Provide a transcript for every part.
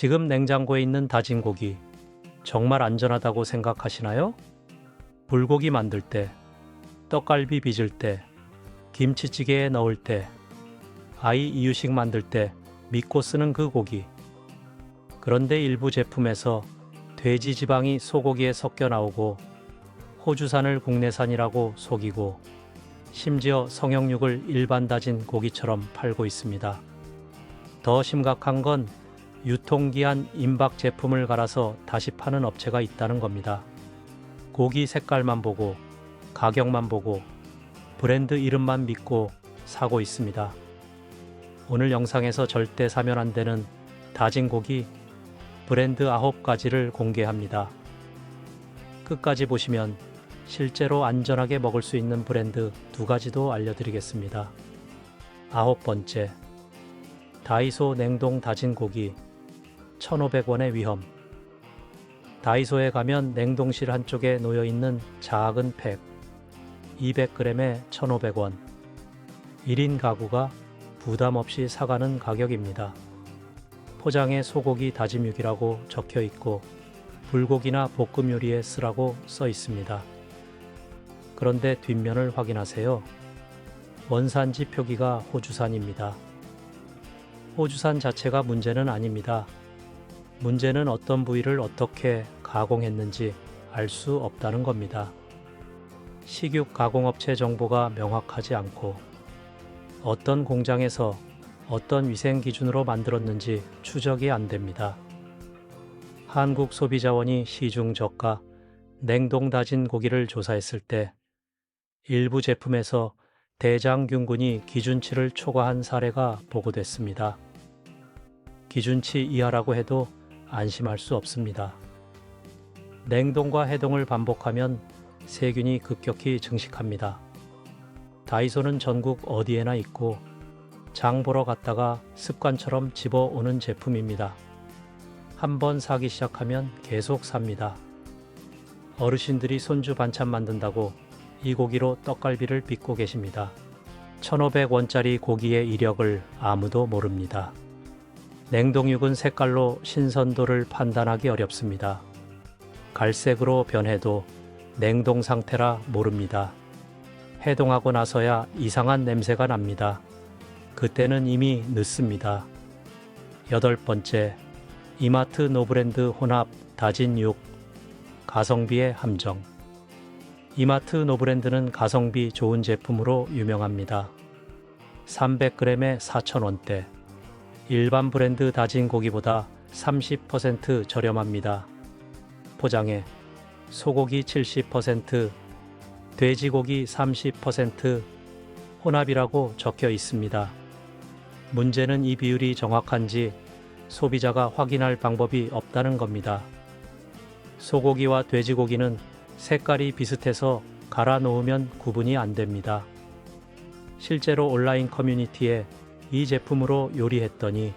지금 냉장고에 있는 다진 고기 정말 안전하다고 생각하시나요? 불고기 만들 때, 떡갈비 빚을 때, 김치찌개에 넣을 때, 아이 이유식 만들 때 믿고 쓰는 그 고기. 그런데 일부 제품에서 돼지 지방이 소고기에 섞여 나오고 호주산을 국내산이라고 속이고 심지어 성형육을 일반 다진 고기처럼 팔고 있습니다. 더 심각한 건 유통기한 임박 제품을 갈아서 다시 파는 업체가 있다는 겁니다. 고기 색깔만 보고 가격만 보고 브랜드 이름만 믿고 사고 있습니다. 오늘 영상에서 절대 사면 안 되는 다진 고기 브랜드 9가지를 공개합니다. 끝까지 보시면 실제로 안전하게 먹을 수 있는 브랜드 2가지도 알려드리겠습니다. 9번째, 다이소 냉동 다진 고기 1,500원의 위험. 다이소에 가면 냉동실 한쪽에 놓여있는 작은 팩 200g에 1,500원. 1인 가구가 부담 없이 사가는 가격입니다. 포장에 소고기 다짐육이라고 적혀 있고 불고기나 볶음 요리에 쓰라고 써 있습니다. 그런데 뒷면을 확인하세요. 원산지 표기가 호주산입니다. 호주산 자체가 문제는 아닙니다. 문제는 어떤 부위를 어떻게 가공했는지 알 수 없다는 겁니다. 식육 가공업체 정보가 명확하지 않고 어떤 공장에서 어떤 위생 기준으로 만들었는지 추적이 안 됩니다. 한국소비자원이 시중 저가 냉동 다진 고기를 조사했을 때 일부 제품에서 대장균군이 기준치를 초과한 사례가 보고됐습니다. 기준치 이하라고 해도 안심할 수 없습니다. 냉동과 해동을 반복하면 세균이 급격히 증식합니다. 다이소는 전국 어디에나 있고 장 보러 갔다가 습관처럼 집어오는 제품입니다. 한번 사기 시작하면 계속 삽니다. 어르신들이 손주 반찬 만든다고 이 고기로 떡갈비를 빚고 계십니다. 1,500원짜리 고기의 이력을 아무도 모릅니다. 냉동육은 색깔로 신선도를 판단하기 어렵습니다. 갈색으로 변해도 냉동 상태라 모릅니다. 해동하고 나서야 이상한 냄새가 납니다. 그때는 이미 늦습니다. 8번째, 이마트 노브랜드 혼합 다진 육 가성비의 함정. 이마트 노브랜드는 가성비 좋은 제품으로 유명합니다. 300g에 4,000원대. 일반 브랜드 다진 고기보다 30% 저렴합니다. 포장에 소고기 70%, 돼지고기 30% 혼합이라고 적혀 있습니다. 문제는 이 비율이 정확한지 소비자가 확인할 방법이 없다는 겁니다. 소고기와 돼지고기는 색깔이 비슷해서 갈아 놓으면 구분이 안 됩니다. 실제로 온라인 커뮤니티에 이 제품으로 요리했더니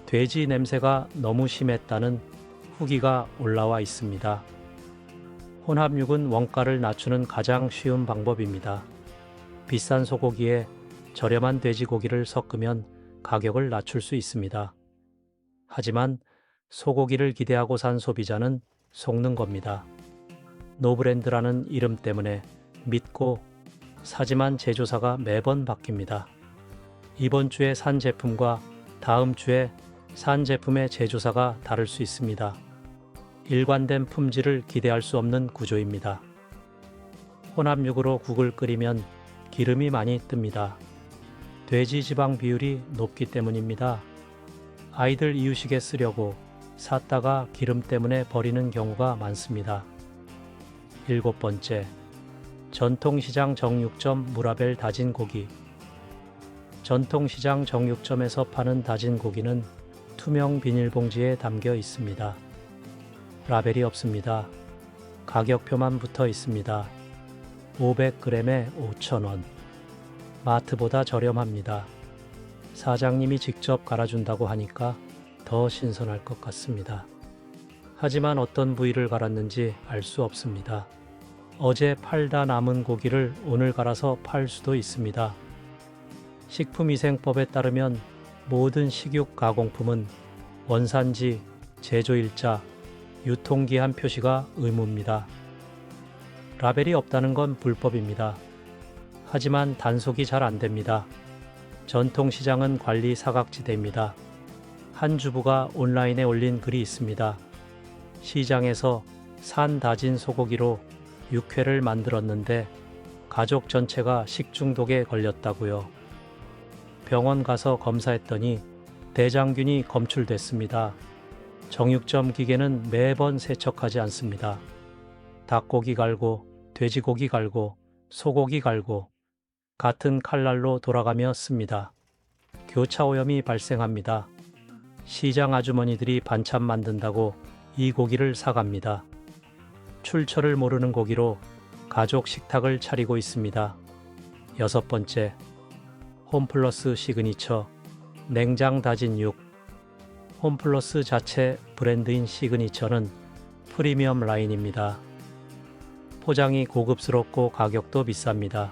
돼지 냄새가 너무 심했다는 후기가 올라와 있습니다. 혼합육은 원가를 낮추는 가장 쉬운 방법입니다. 비싼 소고기에 저렴한 돼지고기를 섞으면 가격을 낮출 수 있습니다. 하지만 소고기를 기대하고 산 소비자는 속는 겁니다. 노브랜드라는 이름 때문에 믿고 사지만 제조사가 매번 바뀝니다. 이번 주에 산 제품과 다음 주에 산 제품의 제조사가 다를 수 있습니다. 일관된 품질을 기대할 수 없는 구조입니다. 혼합육으로 국을 끓이면 기름이 많이 뜹니다. 돼지 지방 비율이 높기 때문입니다. 아이들 이유식에 쓰려고 샀다가 기름 때문에 버리는 경우가 많습니다. 7번째, 전통시장 정육점 무라벨 다진 고기. 전통시장 정육점에서 파는 다진 고기는 투명 비닐봉지에 담겨 있습니다. 라벨이 없습니다. 가격표만 붙어 있습니다. 500g에 5,000원. 마트보다 저렴합니다. 사장님이 직접 갈아준다고 하니까 더 신선할 것 같습니다. 하지만 어떤 부위를 갈았는지 알 수 없습니다. 어제 팔다 남은 고기를 오늘 갈아서 팔 수도 있습니다. 식품위생법에 따르면 모든 식육 가공품은 원산지, 제조일자, 유통기한 표시가 의무입니다. 라벨이 없다는 건 불법입니다. 하지만 단속이 잘 안 됩니다. 전통시장은 관리 사각지대입니다. 한 주부가 온라인에 올린 글이 있습니다. 시장에서 산 다진 소고기로 육회를 만들었는데 가족 전체가 식중독에 걸렸다고요. 병원 가서 검사했더니 대장균이 검출됐습니다. 정육점 기계는 매번 세척하지 않습니다. 닭고기 갈고, 돼지고기 갈고, 소고기 갈고 같은 칼날로 돌아가며 씁니다. 교차 오염이 발생합니다. 시장 아주머니들이 반찬 만든다고 이 고기를 사갑니다. 출처를 모르는 고기로 가족 식탁을 차리고 있습니다. 6번째, 홈플러스 시그니처 냉장 다진 육. 홈플러스 자체 브랜드인 시그니처는 프리미엄 라인입니다. 포장이 고급스럽고 가격도 비쌉니다.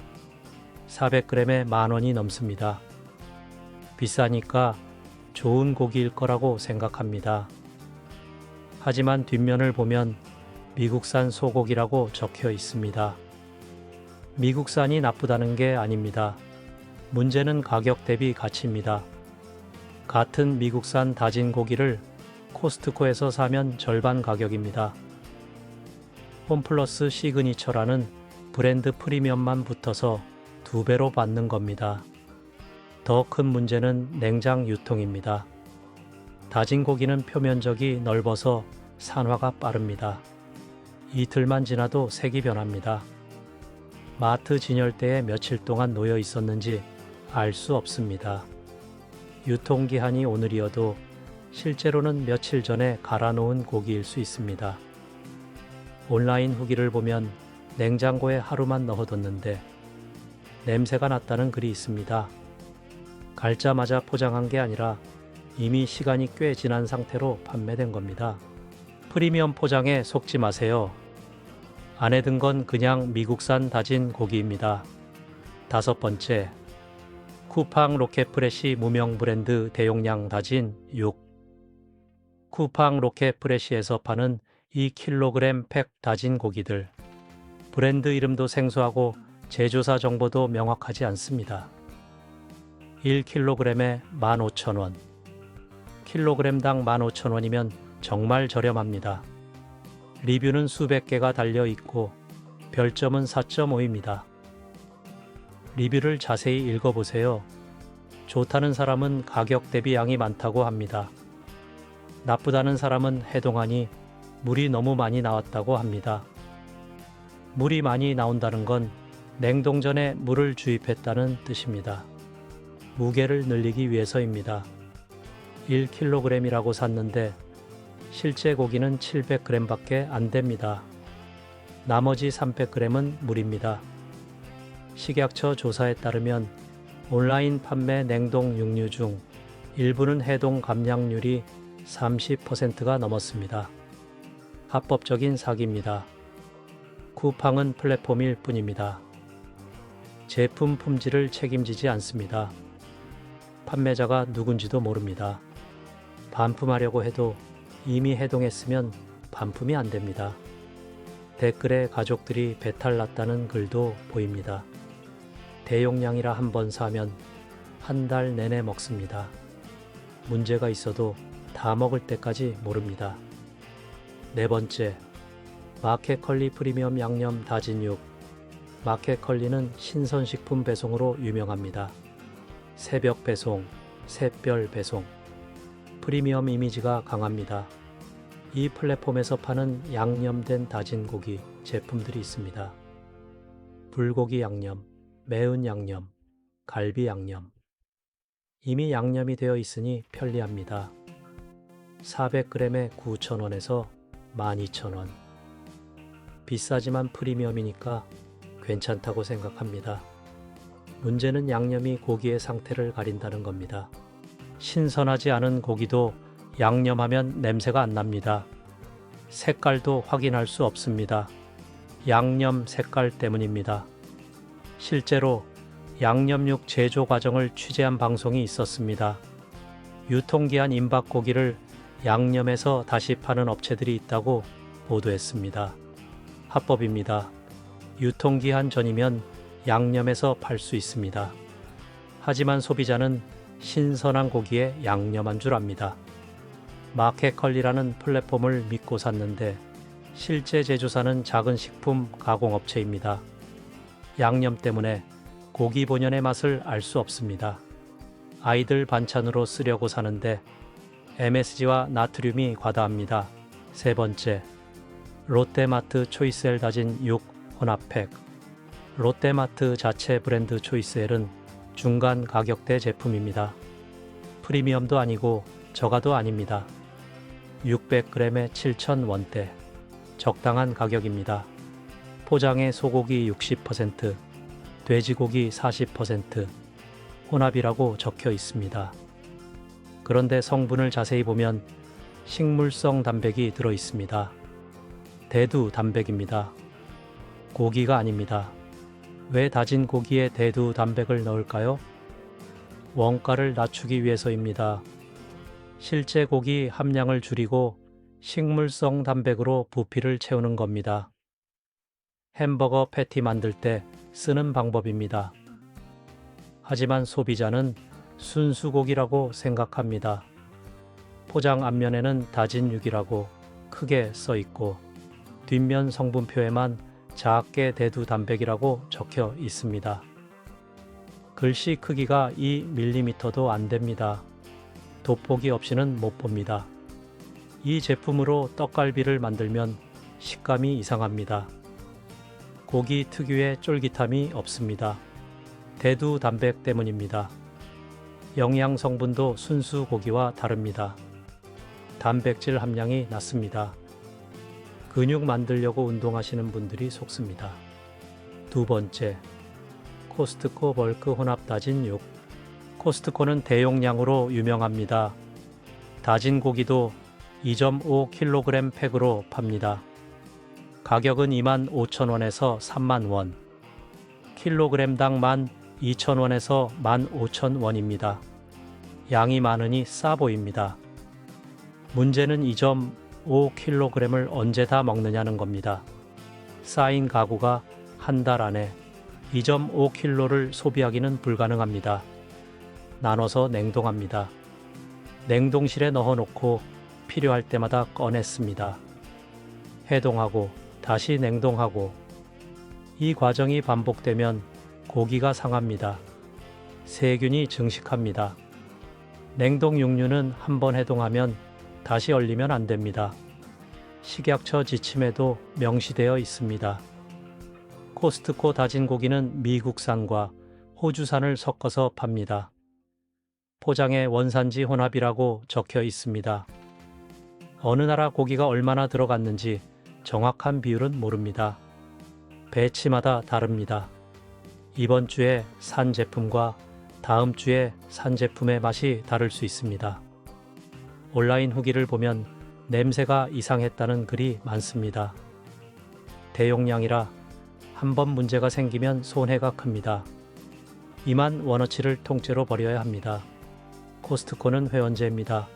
400g에 10,000원이 넘습니다. 비싸니까 좋은 고기일 거라고 생각합니다. 하지만 뒷면을 보면 미국산 소고기라고 적혀 있습니다. 미국산이 나쁘다는 게 아닙니다. 문제는 가격 대비 가치입니다. 같은 미국산 다진 고기를 코스트코에서 사면 절반 가격입니다. 홈플러스 시그니처라는 브랜드 프리미엄만 붙어서 2배로 받는 겁니다. 더 큰 문제는 냉장 유통입니다. 다진 고기는 표면적이 넓어서 산화가 빠릅니다. 이틀만 지나도 색이 변합니다. 마트 진열대에 며칠 동안 놓여 있었는지 알 수 없습니다. 유통기한이 오늘이어도 실제로는 며칠 전에 갈아놓은 고기일 수 있습니다. 온라인 후기를 보면 냉장고에 하루만 넣어뒀는데 냄새가 났다는 글이 있습니다. 갈자마자 포장한 게 아니라 이미 시간이 꽤 지난 상태로 판매된 겁니다. 프리미엄 포장에 속지 마세요. 안에 든 건 그냥 미국산 다진 고기입니다. 5번째, 쿠팡 로켓프레시 무명 브랜드 대용량 다진 육. 쿠팡 로켓프레시에서 파는 2kg 팩 다진 고기들. 브랜드 이름도 생소하고 제조사 정보도 명확하지 않습니다. 1kg에 15,000원. 킬로그램당 15,000원이면 정말 저렴합니다. 리뷰는 수백 개가 달려 있고 별점은 4.5입니다. 리뷰를 자세히 읽어보세요. 좋다는 사람은 가격 대비 양이 많다고 합니다. 나쁘다는 사람은 해동하니 물이 너무 많이 나왔다고 합니다. 물이 많이 나온다는 건 냉동 전에 물을 주입했다는 뜻입니다. 무게를 늘리기 위해서입니다. 1kg이라고 샀는데 실제 고기는 700g밖에 안 됩니다. 나머지 300g은 물입니다. 식약처 조사에 따르면 온라인 판매 냉동 육류 중 일부는 해동 감량률이 30%가 넘었습니다. 합법적인 사기입니다. 쿠팡은 플랫폼일 뿐입니다. 제품 품질을 책임지지 않습니다. 판매자가 누군지도 모릅니다. 반품하려고 해도 이미 해동했으면 반품이 안 됩니다. 댓글에 가족들이 배탈 났다는 글도 보입니다. 대용량이라 한 번 사면 한 달 내내 먹습니다. 문제가 있어도 다 먹을 때까지 모릅니다. 4번째, 마켓컬리 프리미엄 양념 다진 육. 마켓컬리는 신선식품 배송으로 유명합니다. 새벽 배송, 샛별 배송. 프리미엄 이미지가 강합니다. 이 플랫폼에서 파는 양념된 다진 고기 제품들이 있습니다. 불고기 양념, 매운 양념, 갈비 양념. 이미 양념이 되어 있으니 편리합니다. 400g에 9,000원에서 12,000원. 비싸지만 프리미엄이니까 괜찮다고 생각합니다. 문제는 양념이 고기의 상태를 가린다는 겁니다. 신선하지 않은 고기도 양념하면 냄새가 안 납니다. 색깔도 확인할 수 없습니다. 양념 색깔 때문입니다. 실제로 양념육 제조 과정을 취재한 방송이 있었습니다. 유통기한 임박 고기를 양념해서 다시 파는 업체들이 있다고 보도했습니다. 합법입니다. 유통기한 전이면 양념해서 팔 수 있습니다. 하지만 소비자는 신선한 고기에 양념한 줄 압니다. 마켓컬리라는 플랫폼을 믿고 샀는데 실제 제조사는 작은 식품 가공업체입니다. 양념 때문에 고기 본연의 맛을 알 수 없습니다. 아이들 반찬으로 쓰려고 사는데 MSG와 나트륨이 과다합니다. 세 번째, 롯데마트 초이스엘 다진 6 혼합팩. 롯데마트 자체 브랜드 초이스엘은 중간 가격대 제품입니다. 프리미엄도 아니고 저가도 아닙니다. 600g에 7,000원대. 적당한 가격입니다. 포장에 소고기 60%, 돼지고기 40% 혼합이라고 적혀 있습니다. 그런데 성분을 자세히 보면 식물성 단백이 들어 있습니다. 대두 단백입니다. 고기가 아닙니다. 왜 다진 고기에 대두 단백을 넣을까요? 원가를 낮추기 위해서입니다. 실제 고기 함량을 줄이고 식물성 단백으로 부피를 채우는 겁니다. 햄버거 패티 만들 때 쓰는 방법입니다. 하지만 소비자는 순수 고기라고 생각합니다. 포장 앞면에는 다진 육이라고 크게 써 있고 뒷면 성분표에만 작게 대두 단백이라고 적혀 있습니다. 글씨 크기가 2mm도 안 됩니다. 돋보기 없이는 못 봅니다. 이 제품으로 떡갈비를 만들면 식감이 이상합니다. 고기 특유의 쫄깃함이 없습니다. 대두 단백 때문입니다. 영양 성분도 순수 고기와 다릅니다. 단백질 함량이 낮습니다. 근육 만들려고 운동하시는 분들이 속습니다. 두 번째, 코스트코 벌크 혼합 다진 육. 코스트코는 대용량으로 유명합니다. 다진 고기도 2.5kg 팩으로 팝니다. 가격은 25,000원에서 30,000원, 킬로그램당 12,000원에서 15,000원입니다. 양이 많으니 싸 보입니다. 문제는 2.5kg을 언제 다 먹느냐는 겁니다. 쌓인 가구가 한 달 안에 2.5kg를 소비하기는 불가능합니다. 나눠서 냉동합니다. 냉동실에 넣어놓고 필요할 때마다 꺼냈습니다. 해동하고 다시 냉동하고 이 과정이 반복되면 고기가 상합니다. 세균이 증식합니다. 냉동 육류는 한번 해동하면 다시 얼리면 안 됩니다. 식약처 지침에도 명시되어 있습니다. 코스트코 다진 고기는 미국산과 호주산을 섞어서 팝니다. 포장에 원산지 혼합이라고 적혀 있습니다. 어느 나라 고기가 얼마나 들어갔는지 정확한 비율은 모릅니다. 배치마다 다릅니다. 이번 주에 산 제품과 다음 주에 산 제품의 맛이 다를 수 있습니다. 온라인 후기를 보면 냄새가 이상했다는 글이 많습니다. 대용량이라 한번 문제가 생기면 손해가 큽니다. 2만 원어치를 통째로 버려야 합니다. 코스트코는 회원제입니다.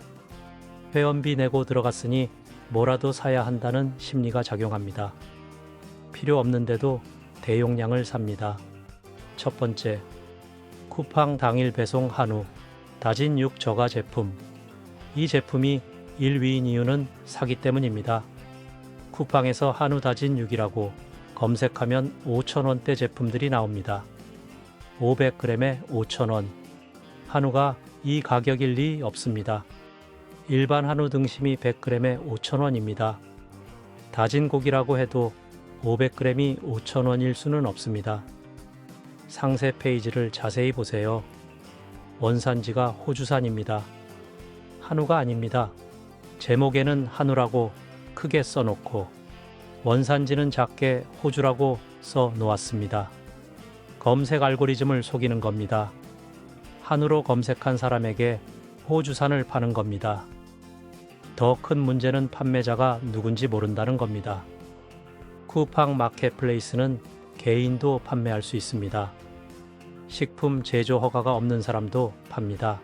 회원비 내고 들어갔으니 뭐라도 사야 한다는 심리가 작용합니다. 필요 없는데도 대용량을 삽니다. 첫 번째, 쿠팡 당일 배송 한우 다진 육 저가 제품. 이 제품이 1위인 이유는 사기 때문입니다. 쿠팡에서 한우 다진 육이라고 검색하면 5,000원대 제품들이 나옵니다. 500g에 5,000원. 한우가 이 가격일 리 없습니다. 일반 한우 등심이 100g에 5,000원입니다. 다진 고기라고 해도 500g이 5,000원일 수는 없습니다. 상세 페이지를 자세히 보세요. 원산지가 호주산입니다. 한우가 아닙니다. 제목에는 한우라고 크게 써놓고 원산지는 작게 호주라고 써 놓았습니다. 검색 알고리즘을 속이는 겁니다. 한우로 검색한 사람에게 호주산을 파는 겁니다. 더 큰 문제는 판매자가 누군지 모른다는 겁니다. 쿠팡 마켓플레이스는 개인도 판매할 수 있습니다. 식품 제조 허가가 없는 사람도 팝니다.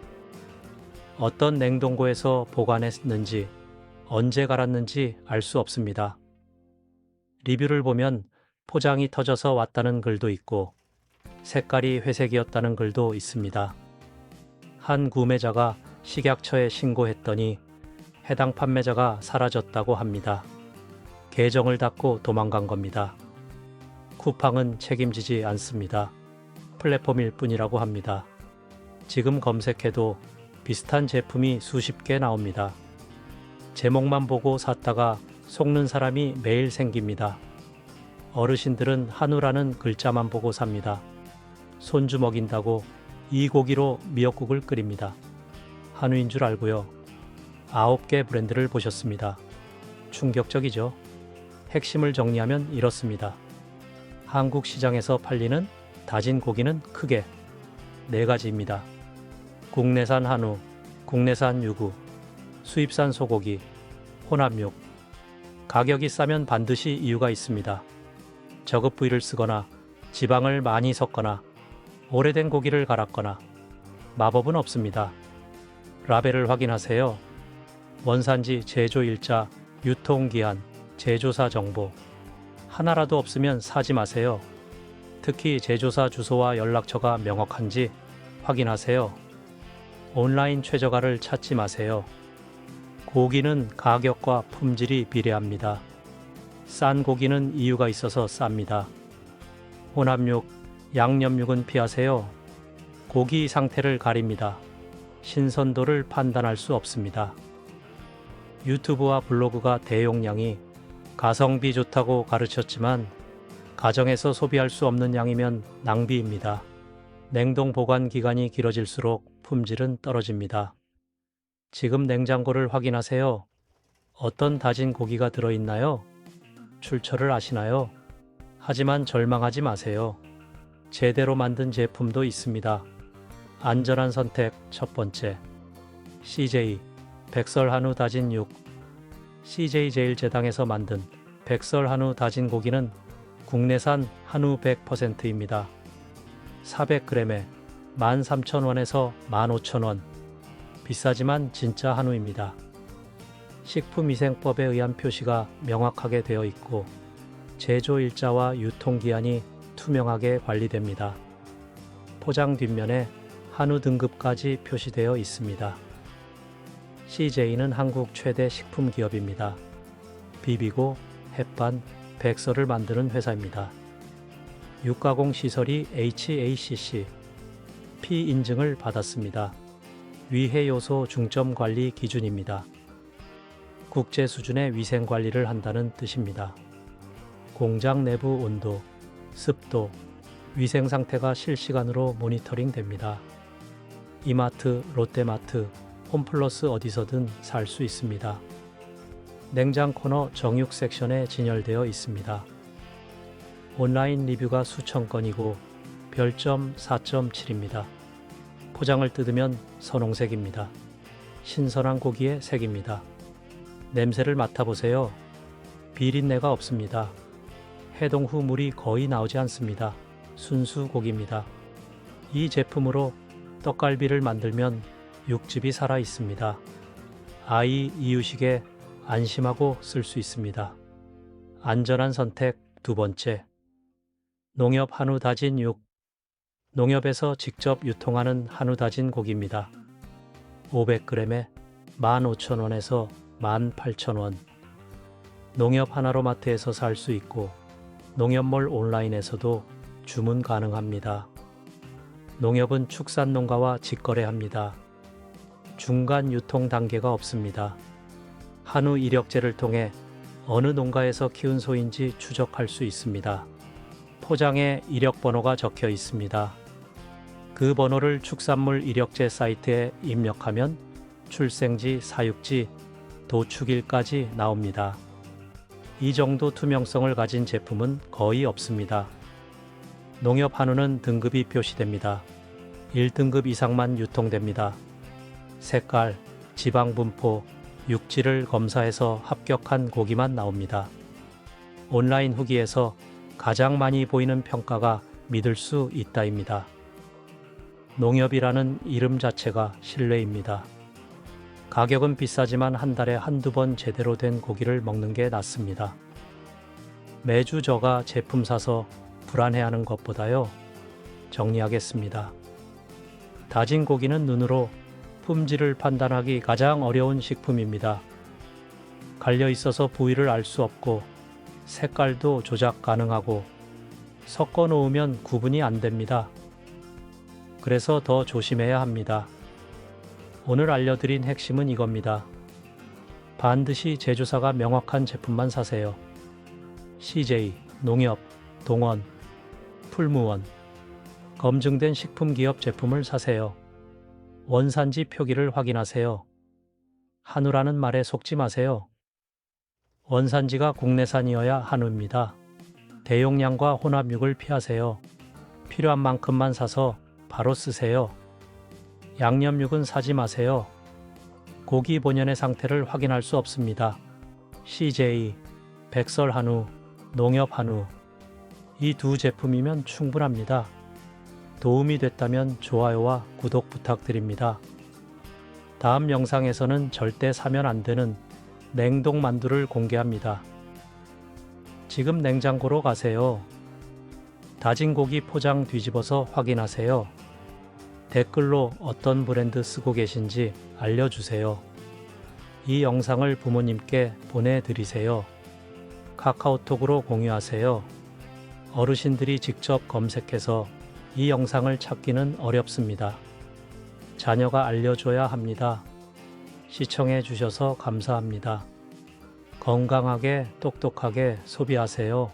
어떤 냉동고에서 보관했는지, 언제 갈았는지 알 수 없습니다. 리뷰를 보면 포장이 터져서 왔다는 글도 있고 색깔이 회색이었다는 글도 있습니다. 한 구매자가 식약처에 신고했더니 해당 판매자가 사라졌다고 합니다. 계정을 닫고 도망간 겁니다. 쿠팡은 책임지지 않습니다. 플랫폼일 뿐이라고 합니다. 지금 검색해도 비슷한 제품이 수십 개 나옵니다. 제목만 보고 샀다가 속는 사람이 매일 생깁니다. 어르신들은 한우라는 글자만 보고 삽니다. 손주 먹인다고 이 고기로 미역국을 끓입니다. 한우인 줄 알고요. 9개 브랜드를 보셨습니다. 충격적이죠? 핵심을 정리하면 이렇습니다. 한국 시장에서 팔리는 다진 고기는 크게 4가지입니다. 국내산 한우, 국내산 유구, 수입산 소고기, 혼합육. 가격이 싸면 반드시 이유가 있습니다. 저급 부위를 쓰거나 지방을 많이 섞거나 오래된 고기를 갈았거나 마법은 없습니다. 라벨을 확인하세요. 원산지, 제조일자, 유통기한, 제조사 정보. 하나라도 없으면 사지 마세요. 특히 제조사 주소와 연락처가 명확한지 확인하세요. 온라인 최저가를 찾지 마세요. 고기는 가격과 품질이 비례합니다. 싼 고기는 이유가 있어서 쌉니다. 혼합육, 양념육은 피하세요. 고기 상태를 가립니다. 신선도를 판단할 수 없습니다. 유튜브와 블로그가 대용량이 가성비 좋다고 가르쳤지만 가정에서 소비할 수 없는 양이면 낭비입니다. 냉동 보관 기간이 길어질수록 품질은 떨어집니다. 지금 냉장고를 확인하세요. 어떤 다진 고기가 들어있나요? 출처를 아시나요? 하지만 절망하지 마세요. 제대로 만든 제품도 있습니다. 안전한 선택 첫 번째. CJ 백설 한우 다진 육. CJ 제일제당에서 만든 백설 한우 다진 고기는 국내산 한우 100%입니다. 400g에 13,000원에서 15,000원. 비싸지만 진짜 한우입니다. 식품위생법에 의한 표시가 명확하게 되어 있고 제조일자와 유통기한이 투명하게 관리됩니다. 포장 뒷면에 한우 등급까지 표시되어 있습니다. CJ는 한국 최대 식품 기업입니다. 비비고, 햇반, 백설을 만드는 회사입니다. 육가공 시설이 HACC, P 인증을 받았습니다. 위해 요소 중점 관리 기준입니다. 국제 수준의 위생 관리를 한다는 뜻입니다. 공장 내부 온도, 습도, 위생 상태가 실시간으로 모니터링 됩니다. 이마트, 롯데마트, 홈플러스 어디서든 살 수 있습니다. 냉장 코너 정육 섹션에 진열되어 있습니다. 온라인 리뷰가 수천 건이고 별점 4.7입니다. 포장을 뜯으면 선홍색입니다. 신선한 고기의 색입니다. 냄새를 맡아보세요. 비린내가 없습니다. 해동 후 물이 거의 나오지 않습니다. 순수 고기입니다. 이 제품으로 떡갈비를 만들면 육즙이 살아 있습니다. 아이 이유식에 안심하고 쓸 수 있습니다. 안전한 선택 두 번째. 농협 한우 다진 육. 농협에서 직접 유통하는 한우 다진 고기입니다. 500g에 15,000원에서 18,000원. 농협 하나로마트에서 살 수 있고 농협몰 온라인에서도 주문 가능합니다. 농협은 축산농가와 직거래합니다. 중간 유통 단계가 없습니다. 한우 이력제를 통해 어느 농가에서 키운 소인지 추적할 수 있습니다. 포장에 이력 번호가 적혀 있습니다. 그 번호를 축산물 이력제 사이트에 입력하면 출생지, 사육지, 도축일까지 나옵니다. 이 정도 투명성을 가진 제품은 거의 없습니다. 농협 한우는 등급이 표시됩니다. 1등급 이상만 유통됩니다. 색깔, 지방 분포, 육질을 검사해서 합격한 고기만 나옵니다. 온라인 후기에서 가장 많이 보이는 평가가 믿을 수 있다입니다. 농협이라는 이름 자체가 신뢰입니다. 가격은 비싸지만 한 달에 한두 번 제대로 된 고기를 먹는 게 낫습니다. 매주 저가 제품 사서 불안해하는 것보다요. 정리하겠습니다. 다진 고기는 눈으로 품질을 판단하기 가장 어려운 식품입니다. 갈려 있어서 부위를 알 수 없고 색깔도 조작 가능하고 섞어 놓으면 구분이 안 됩니다. 그래서 더 조심해야 합니다. 오늘 알려드린 핵심은 이겁니다. 반드시 제조사가 명확한 제품만 사세요. CJ, 농협, 동원, 풀무원, 검증된 식품기업 제품을 사세요. 원산지 표기를 확인하세요. 한우라는 말에 속지 마세요. 원산지가 국내산이어야 한우입니다. 대용량과 혼합육을 피하세요. 필요한 만큼만 사서 바로 쓰세요. 양념육은 사지 마세요. 고기 본연의 상태를 확인할 수 없습니다. CJ, 백설 한우, 농협 한우, 이 두 제품이면 충분합니다. 도움이 됐다면 좋아요와 구독 부탁드립니다. 다음 영상에서는 절대 사면 안 되는 냉동 만두를 공개합니다. 지금 냉장고로 가세요. 다진 고기 포장 뒤집어서 확인하세요. 댓글로 어떤 브랜드 쓰고 계신지 알려주세요. 이 영상을 부모님께 보내드리세요. 카카오톡으로 공유하세요. 어르신들이 직접 검색해서 이 영상을 찾기는 어렵습니다. 자녀가 알려줘야 합니다. 시청해 주셔서 감사합니다. 건강하게 똑똑하게 소비하세요.